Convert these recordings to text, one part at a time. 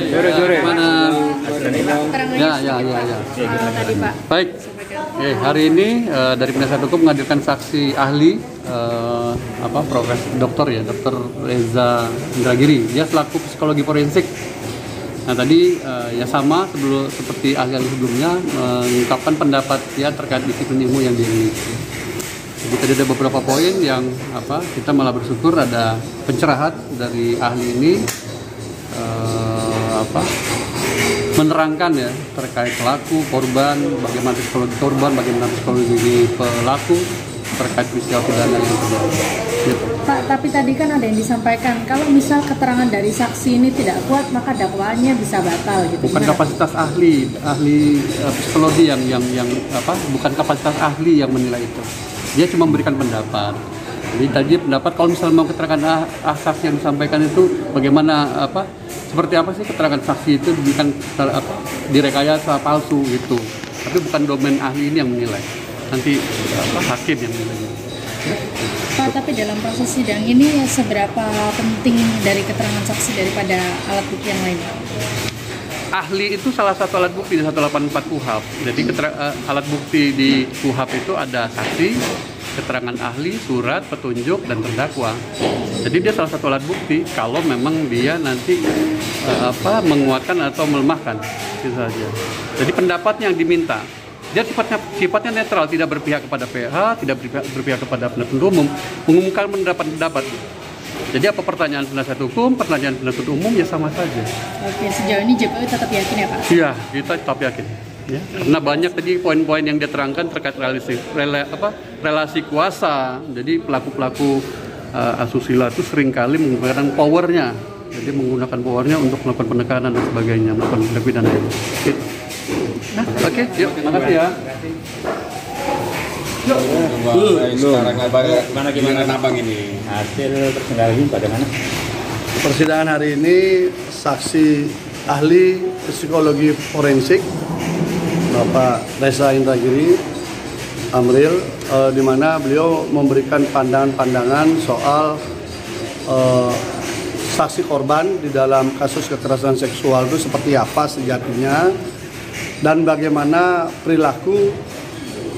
Jore. Mana? Ya. Tadi Pak. Baik. Hari ini dari penasihat hukum menghadirkan saksi ahli Profesor Dr. Reza Indragiri. Dia selaku psikologi forensik. Nah tadi sama seperti ahli-ahli sebelumnya mengungkapkan pendapat dia terkait disiplin ilmu yang dimiliki. Jadi tadi ada beberapa poin yang kita malah bersyukur ada pencerahan dari ahli ini menerangkan ya terkait pelaku, korban, bagaimana psikologi korban, bagaimana psikologi pelaku terkait peristiwa pidana yang terjadi. Gitu. Pak, tapi tadi kan ada yang disampaikan kalau misal keterangan dari saksi ini tidak kuat maka dakwaannya bisa batal gitu. Bukan kapasitas ahli psikologi yang bukan kapasitas ahli yang menilai itu. Dia cuma memberikan pendapat. Jadi tadi pendapat kalau misalnya mau keterangan saksi yang disampaikan itu bagaimana seperti apa sih keterangan saksi itu bukan direkayasa palsu gitu. Tapi bukan domain ahli ini yang menilai. Nanti hakim yang menilai. Pak, tapi dalam proses sidang ini seberapa penting dari keterangan saksi daripada alat bukti yang lain? Ahli itu salah satu alat bukti di 184 KUHP. Jadi alat bukti di KUHP itu ada saksi, keterangan ahli, surat, petunjuk, dan terdakwa. Jadi dia salah satu alat bukti kalau memang dia nanti menguatkan atau melemahkan, itu saja. Jadi pendapatnya yang diminta. Dia sifatnya netral, tidak berpihak kepada PH, tidak berpihak kepada penuntut umum, mengumumkan pendapat. Jadi apa pertanyaan penasihat hukum, pertanyaan penuntut umum ya sama saja. Oke, sejauh ini JPU tetap yakin ya Pak? Iya, kita tetap yakin. Ya, karena banyak tadi poin-poin yang dia terangkan terkait relasi kuasa. Jadi pelaku-pelaku asusila itu seringkali menggunakan powernya. Jadi menggunakan powernya untuk melakukan penekanan dan sebagainya, melakukan tindak pidana itu. Gitu. Oke, yuk, makasih ya. Sekarang gimana Abang ini? Hasil persidangan ini bagaimana? Persidangan hari ini saksi ahli psikologi forensik Bapak Reza Indragiri Amril, di mana beliau memberikan pandangan-pandangan soal saksi korban di dalam kasus kekerasan seksual itu seperti apa sejatinya dan bagaimana perilaku,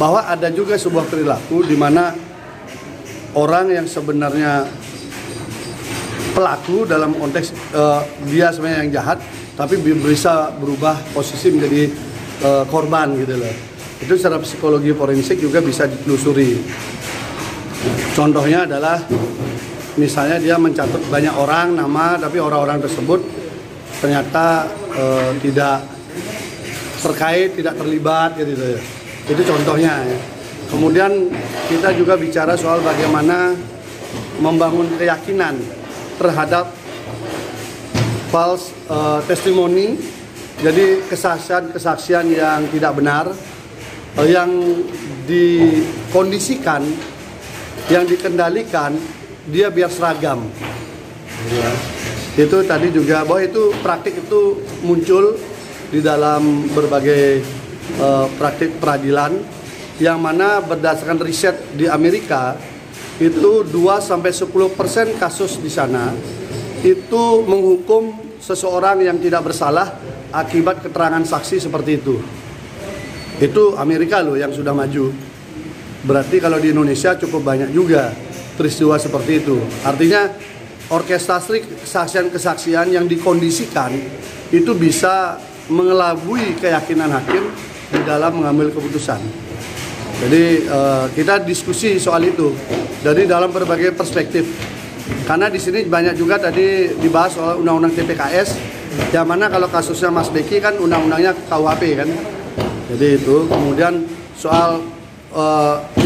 bahwa ada juga sebuah perilaku di mana orang yang sebenarnya pelaku dalam konteks dia sebenarnya yang jahat tapi bisa berubah posisi menjadi korban gitu loh. Itu secara psikologi forensik juga bisa ditelusuri. Contohnya adalah misalnya dia mencatut banyak orang nama tapi orang-orang tersebut ternyata tidak terkait, tidak terlibat gitu ya. Itu contohnya ya. Kemudian kita juga bicara soal bagaimana membangun keyakinan terhadap false testimony. Jadi kesaksian yang tidak benar yang dikondisikan, yang dikendalikan dia biar seragam. Ya. Itu tadi juga bahwa itu praktik itu muncul di dalam berbagai praktik peradilan yang mana berdasarkan riset di Amerika itu 2-10% kasus di sana itu menghukum seseorang yang tidak bersalah akibat keterangan saksi seperti itu. Itu Amerika loh yang sudah maju. Berarti kalau di Indonesia cukup banyak juga peristiwa seperti itu. Artinya orkestrasi kesaksian yang dikondisikan itu bisa mengelabui keyakinan hakim di dalam mengambil keputusan. Jadi kita diskusi soal itu dari dalam berbagai perspektif. Karena di sini banyak juga tadi dibahas soal undang-undang TPKS, yang mana kalau kasusnya Mas Beki kan undang-undangnya KUHP kan. Jadi itu kemudian soal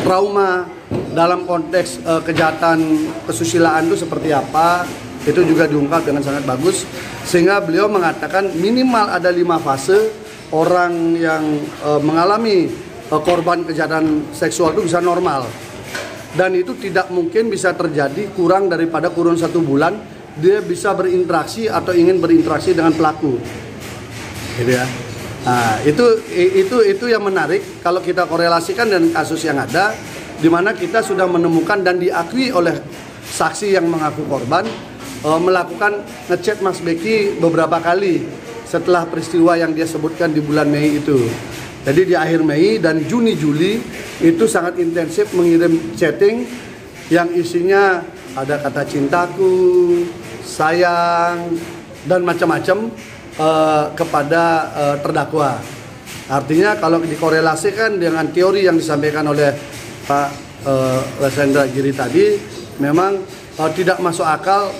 trauma dalam konteks kejahatan kesusilaan itu seperti apa, itu juga diungkap dengan sangat bagus. Sehingga beliau mengatakan minimal ada 5 fase orang yang mengalami korban kejahatan seksual itu bisa normal. Dan itu tidak mungkin bisa terjadi kurang daripada kurun 1 bulan dia bisa berinteraksi atau ingin berinteraksi dengan pelaku. Gitu ya. Nah, itu yang menarik kalau kita korelasikan dengan kasus yang ada, di mana kita sudah menemukan dan diakui oleh saksi yang mengaku korban melakukan ngechat Mas Beki beberapa kali setelah peristiwa yang dia sebutkan di bulan Mei itu. Jadi di akhir Mei dan Juni Juli itu sangat intensif mengirim chatting yang isinya ada kata cintaku, sayang, dan macam-macam kepada terdakwa. Artinya kalau dikorelasikan dengan teori yang disampaikan oleh Pak Lesendra Giri tadi, memang tidak masuk akal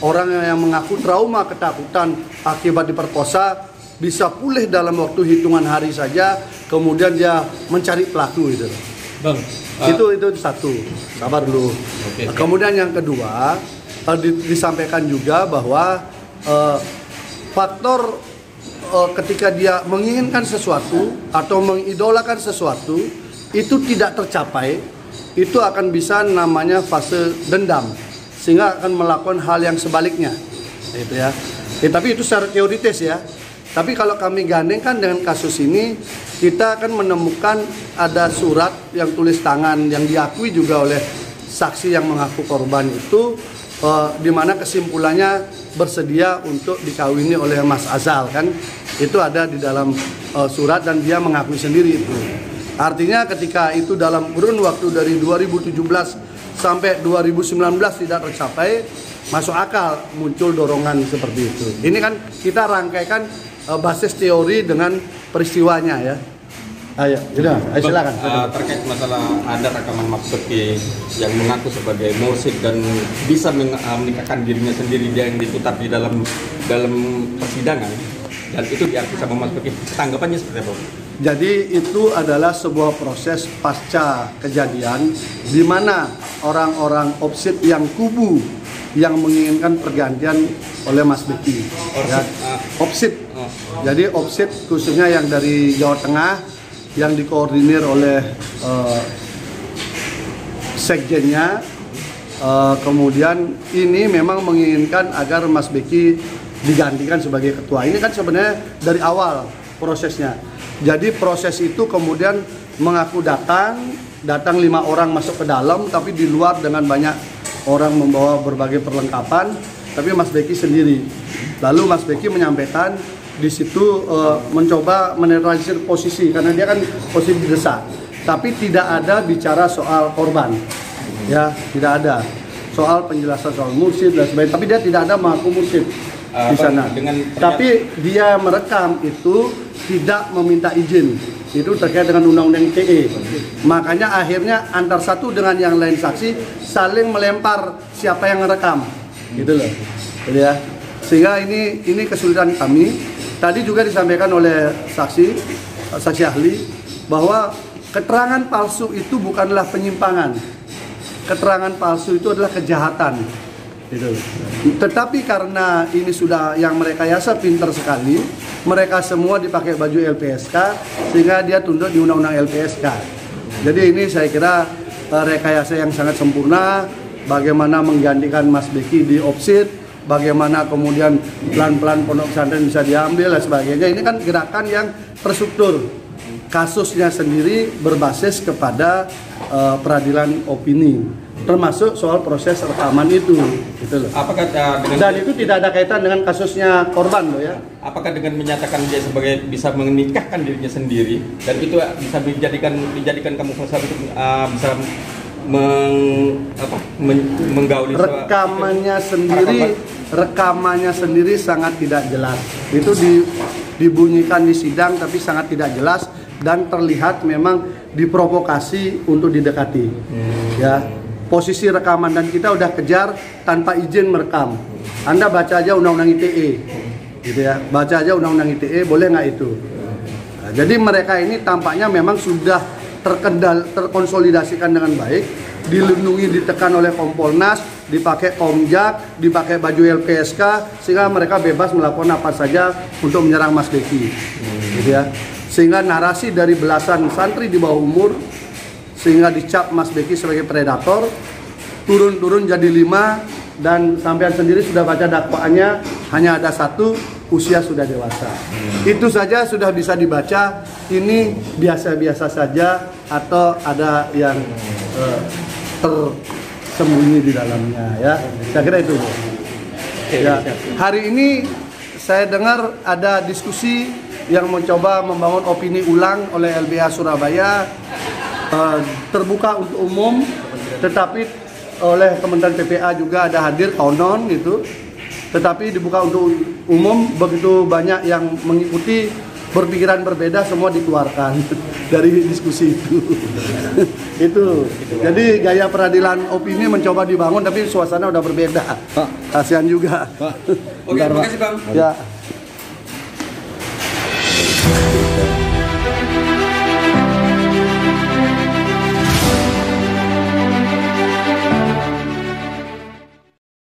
orang yang mengaku trauma ketakutan akibat diperkosa bisa pulih dalam waktu hitungan hari saja, kemudian dia mencari pelaku itu. Bang, Itu satu, sabar dulu. Oke. Kemudian yang kedua disampaikan juga bahwa faktor ketika dia menginginkan sesuatu atau mengidolakan sesuatu itu tidak tercapai, itu akan bisa namanya fase dendam, sehingga akan melakukan hal yang sebaliknya, gitu ya. Tapi itu secara teoritis ya. Tapi kalau kami gandengkan dengan kasus ini, kita akan menemukan ada surat yang tulis tangan yang diakui juga oleh saksi yang mengaku korban itu, di mana kesimpulannya bersedia untuk dikawini oleh Mas Azal kan, itu ada di dalam surat dan dia mengakui sendiri itu. Artinya ketika itu dalam kurun waktu dari 2017 sampai 2019 tidak tercapai, masuk akal muncul dorongan seperti itu. Ini kan kita rangkaikan basis teori dengan peristiwanya ya. Ayo, silakan. Terkait masalah ada rekaman Mas Beki yang mengaku sebagai mursyid dan bisa menikahkan dirinya sendiri yang diputar di dalam persidangan, dan itu diakui sama Mas Beki, tanggapannya seperti apa? Jadi itu adalah sebuah proses pasca kejadian di mana orang-orang opsit yang kubu yang menginginkan pergantian oleh Mas Beki. Ya, opsit. Jadi opsit khususnya yang dari Jawa Tengah yang dikoordinir oleh sekjennya, kemudian ini memang menginginkan agar Mas Beki digantikan sebagai ketua. Ini kan sebenarnya dari awal prosesnya. Jadi proses itu kemudian mengaku datang 5 orang masuk ke dalam, tapi di luar dengan banyak orang membawa berbagai perlengkapan, tapi Mas Beki sendiri. Lalu Mas Beki menyampaikan di situ mencoba menetralisir posisi karena dia kan posisi didesak, tapi tidak ada bicara soal korban, ya tidak ada soal penjelasan soal mursyid dan sebagainya, tapi dia tidak ada mengaku mursyid di sana. Tapi dia merekam itu tidak meminta izin, itu terkait dengan undang-undang ITE. Makanya akhirnya antar satu dengan yang lain saksi saling melempar siapa yang merekam, gitu loh, jadi ya. Sehingga ini kesulitan kami. Tadi juga disampaikan oleh saksi ahli bahwa keterangan palsu itu bukanlah penyimpangan. Keterangan palsu itu adalah kejahatan. Gitu. Tetapi karena ini sudah yang mereka yasa pintar sekali, mereka semua dipakai baju LPSK sehingga dia tunduk di undang-undang LPSK. Jadi ini saya kira rekayasa yang sangat sempurna, bagaimana menggantikan Mas Beki di opsit, bagaimana kemudian pelan-pelan pondok pesantren bisa diambil dan sebagainya. Ini kan gerakan yang terstruktur. Kasusnya sendiri berbasis kepada peradilan opini, termasuk soal proses rekaman itu, gitu loh. Apakah dan itu tidak ada kaitan dengan kasusnya korban loh ya. Apakah dengan menyatakan dia sebagai bisa menikahkan dirinya sendiri dan itu bisa dijadikan kamu bisa menggauli rekamannya sendiri sangat tidak jelas. Itu dibunyikan di sidang tapi sangat tidak jelas dan terlihat memang diprovokasi untuk didekati. Ya, posisi rekaman dan kita udah kejar tanpa izin merekam. Anda baca aja undang-undang ITE, gitu ya. Baca aja undang-undang ITE, boleh nggak itu? Nah, jadi mereka ini tampaknya memang sudah terkonsolidasikan dengan baik, dilindungi, ditekan oleh Kompolnas, dipakai Komjak, dipakai baju LPSK, sehingga mereka bebas melakukan apa saja untuk menyerang Mas Beki, gitu ya. Sehingga narasi dari belasan santri di bawah umur, sehingga dicap Mas Beki sebagai predator, turun jadi 5, dan sampean sendiri sudah baca dakwaannya, hanya ada 1, usia sudah dewasa. Itu saja sudah bisa dibaca, ini biasa-biasa saja atau ada yang sembunyi di dalamnya ya. Saya kira itu. Ya. Hari ini saya dengar ada diskusi yang mencoba membangun opini ulang oleh LBH Surabaya, terbuka untuk umum, tetapi oleh Kementerian PPA juga ada hadir konon gitu, tetapi dibuka untuk umum, begitu banyak yang mengikuti, berpikiran berbeda semua dikeluarkan dari diskusi itu. Itu. Jadi gaya peradilan opini mencoba dibangun tapi suasana udah berbeda. Kasihan juga. Oke, terima kasih Bang. Ya.